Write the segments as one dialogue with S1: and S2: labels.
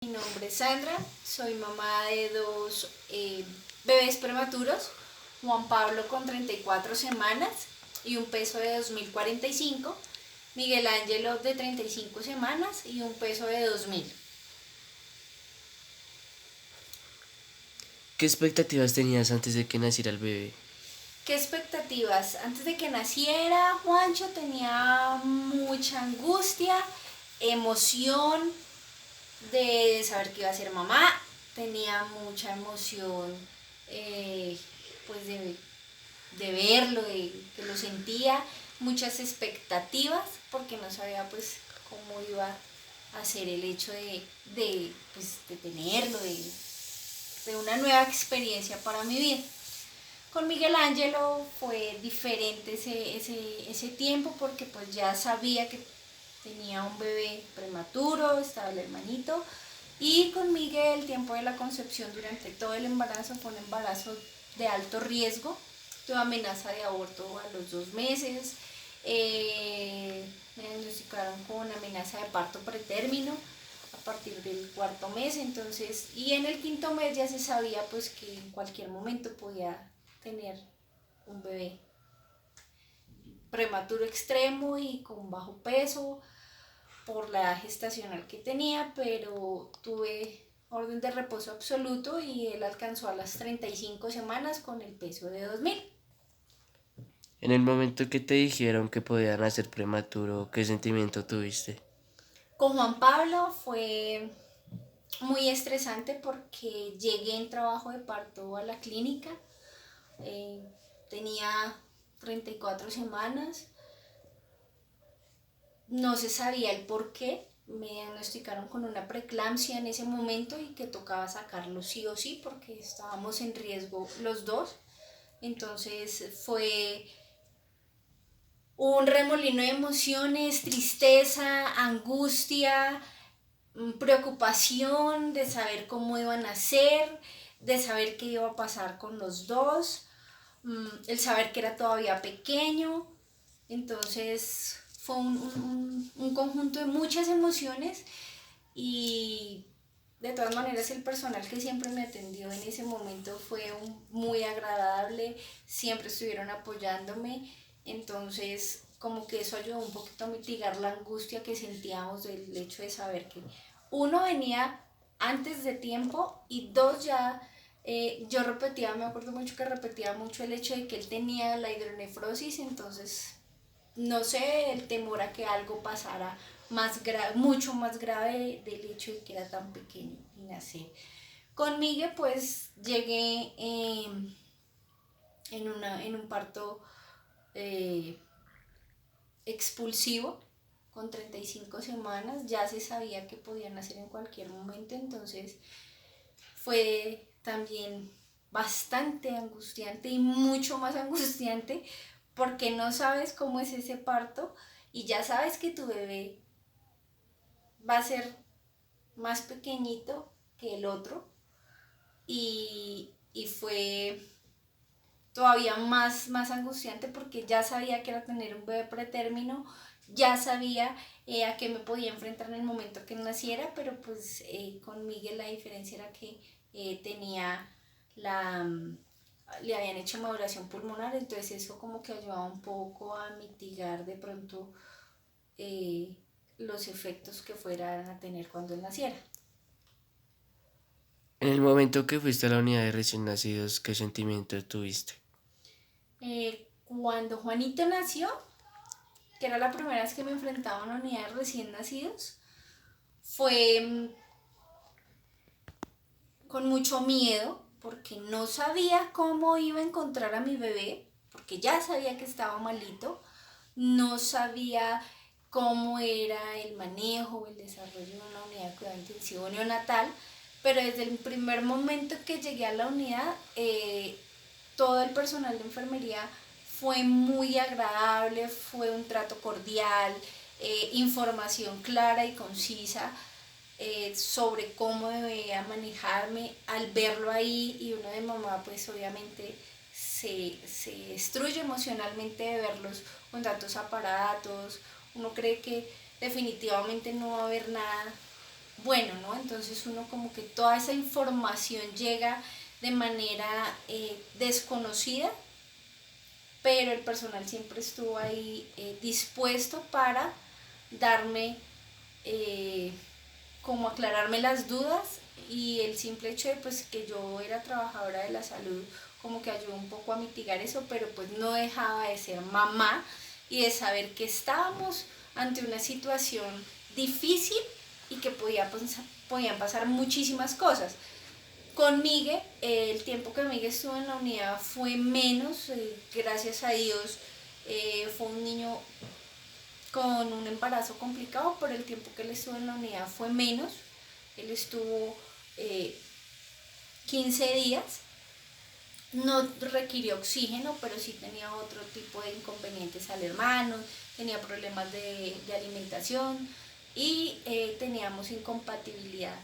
S1: Mi nombre es Sandra, soy mamá de dos bebés prematuros, Juan Pablo con 34 semanas y un peso de 2045, Miguel Ángelo de 35 semanas y un peso de 2000.
S2: ¿Qué expectativas tenías antes de que naciera el bebé?
S1: ¿Qué expectativas? Antes de que naciera Juancho tenía mucha angustia, emoción de saber que iba a ser mamá, tenía mucha emoción eh, pues de verlo, de que lo sentía, muchas expectativas porque no sabía pues cómo iba a ser el hecho de tenerlo, de una nueva experiencia para mi vida. Con Miguel Ángelo fue diferente ese tiempo porque pues ya sabía que tenía un bebé prematuro, estaba el hermanito, y con Miguel el tiempo de la concepción durante todo el embarazo fue un embarazo de alto riesgo, tuve amenaza de aborto a los 2 meses, me diagnosticaron con amenaza de parto pretérmino a partir del cuarto mes, entonces, y en el quinto mes ya se sabía pues que en cualquier momento podía tener un bebé prematuro extremo y con bajo peso por la edad gestacional que tenía, pero tuve orden de reposo absoluto y él alcanzó a las 35 semanas con el peso de 2000.
S2: En el momento que te dijeron que podía nacer prematuro, ¿qué sentimiento tuviste?
S1: Con Juan Pablo fue muy estresante porque llegué en trabajo de parto a la clínica, eh, tenía 34 semanas, no se sabía el por qué, me diagnosticaron con una preeclampsia en ese momento y que tocaba sacarlo sí o sí porque estábamos en riesgo los dos. Entonces fue un remolino de emociones, tristeza, angustia, preocupación de saber cómo iban a ser, de saber qué iba a pasar con los dos, el saber que era todavía pequeño. Entonces fue un conjunto de muchas emociones y de todas maneras el personal que siempre me atendió en ese momento fue muy agradable, siempre estuvieron apoyándome, entonces como que eso ayudó un poquito a mitigar la angustia que sentíamos del hecho de saber que uno venía antes de tiempo y dos ya yo repetía, me acuerdo mucho que repetía mucho el hecho de que él tenía la hidronefrosis, entonces no sé, el temor a que algo pasara mucho más grave del hecho de que era tan pequeño y nacer. Con Miguel pues llegué en un parto eh, expulsivo con 35 semanas, ya se sabía que podía nacer en cualquier momento, entonces fue también bastante angustiante y mucho más angustiante porque no sabes cómo es ese parto y ya sabes que tu bebé va a ser más pequeñito que el otro y fue todavía más angustiante porque ya sabía que era tener un bebé pretérmino, ya sabía a qué me podía enfrentar en el momento que naciera, pero pues con Miguel la diferencia era que tenía la... le habían hecho maduración pulmonar, entonces eso como que ayudaba un poco a mitigar de pronto eh, los efectos que fueran a tener cuando él naciera.
S2: En el momento que fuiste a la unidad de recién nacidos, ¿qué sentimiento tuviste?
S1: Cuando Juanito nació, que era la primera vez que me enfrentaba a una unidad de recién nacidos, fue con mucho miedo porque no sabía cómo iba a encontrar a mi bebé, porque ya sabía que estaba malito, no sabía cómo era el manejo, el desarrollo de una unidad de cuidado intensivo neonatal, pero desde el primer momento que llegué a la unidad, todo el personal de enfermería fue muy agradable, fue un trato cordial, información clara y concisa sobre cómo debía manejarme. Al verlo ahí y uno de mamá pues obviamente se destruye emocionalmente de verlos con tantos aparatos, uno cree que definitivamente no va a haber nada bueno, ¿no? Entonces uno como que toda esa información llega de manera desconocida, pero el personal siempre estuvo ahí dispuesto para darme, eh, como aclararme las dudas, y el simple hecho de pues que yo era trabajadora de la salud como que ayudó un poco a mitigar eso, pero pues no dejaba de ser mamá y de saber que estábamos ante una situación difícil y que podían pasar muchísimas cosas. Con Migue, el tiempo que Migue estuvo en la unidad fue menos, gracias a Dios. Fue un niño con un embarazo complicado, pero el tiempo que él estuvo en la unidad fue menos. Él estuvo eh, 15 días, no requirió oxígeno, pero sí tenía otro tipo de inconvenientes al hermano, tenía problemas de alimentación y teníamos incompatibilidad.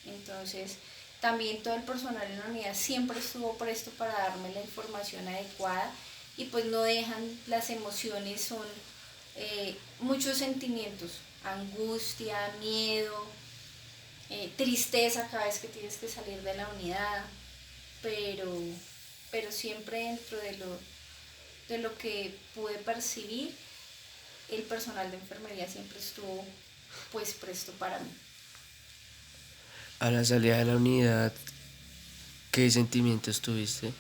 S1: Entonces, también todo el personal en la unidad siempre estuvo presto para darme la información adecuada, y pues no dejan, las emociones son muchos sentimientos, angustia, miedo, tristeza cada vez que tienes que salir de la unidad, pero, pero siempre dentro de lo que pude percibir, el personal de enfermería siempre estuvo pues presto para mí.
S2: A la salida de la unidad, ¿qué sentimientos tuviste?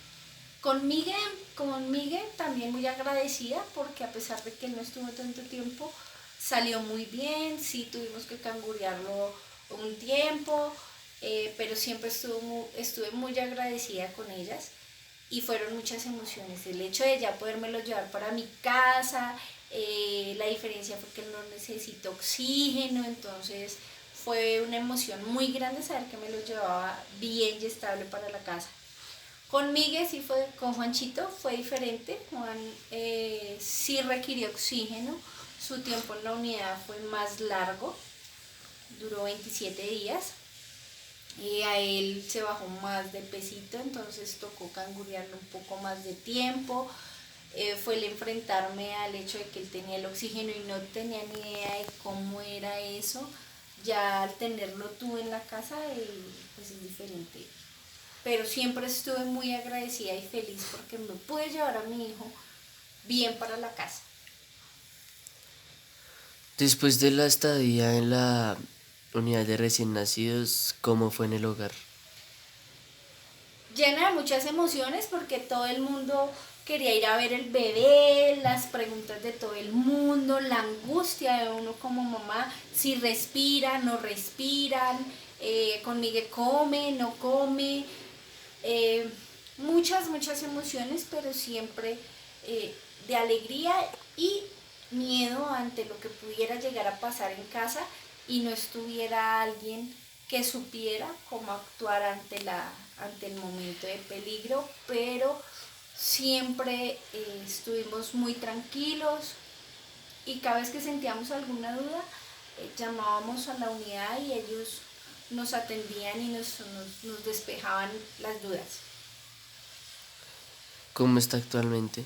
S1: Con Miguel, con Miguel también muy agradecida, porque a pesar de que él no estuvo tanto tiempo, salió muy bien. Sí tuvimos que cangurearlo un tiempo, pero siempre estuve muy agradecida con ellas, y fueron muchas emociones. El hecho de ya podérmelo llevar para mi casa, la diferencia fue que él no necesita oxígeno, entonces fue una emoción muy grande saber que me lo llevaba bien y estable para la casa. Con Miguel sí fue, con Juanchito fue diferente. Juan sí requirió oxígeno, su tiempo en la unidad fue más largo, duró 27 días, y a él se bajó más de pesito, entonces tocó cangurearlo un poco más de tiempo. Fue el enfrentarme al hecho de que él tenía el oxígeno y no tenía ni idea de cómo era eso. Ya al tenerlo tú en la casa, pues es diferente, pero siempre estuve muy agradecida y feliz porque me pude llevar a mi hijo bien para la casa.
S2: Después de la estadía en la unidad de recién nacidos, ¿cómo fue en el hogar?
S1: Llena de muchas emociones porque todo el mundo quería ir a ver el bebé, las preguntas de todo el mundo, la angustia de uno como mamá, si respira, no respiran, con Miguel come, no come, eh, muchas emociones, pero siempre de alegría y miedo ante lo que pudiera llegar a pasar en casa y no estuviera alguien que supiera cómo actuar ante el momento de peligro, pero siempre estuvimos muy tranquilos, y cada vez que sentíamos alguna duda, llamábamos a la unidad y ellos nos atendían y nos despejaban las dudas.
S2: ¿Cómo está actualmente?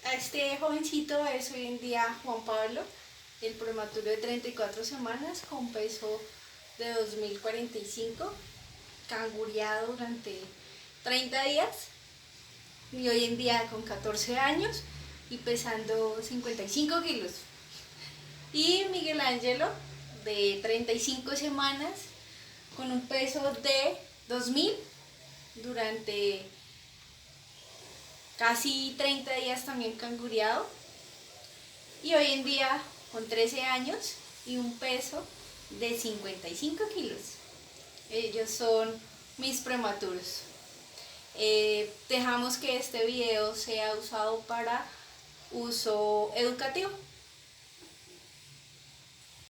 S1: A este jovencito es hoy en día Juan Pablo, el prematuro de 34 semanas con peso de 2045, cangureado durante 30 días, y hoy en día con 14 años y pesando 55 kilos. Y Miguel Ángelo, de 35 semanas, con un peso de 2000 durante casi 30 días también cangureado, y hoy en día con 13 años y un peso de 55 kilos. Ellos son mis prematuros. Dejamos que este video sea usado para uso educativo.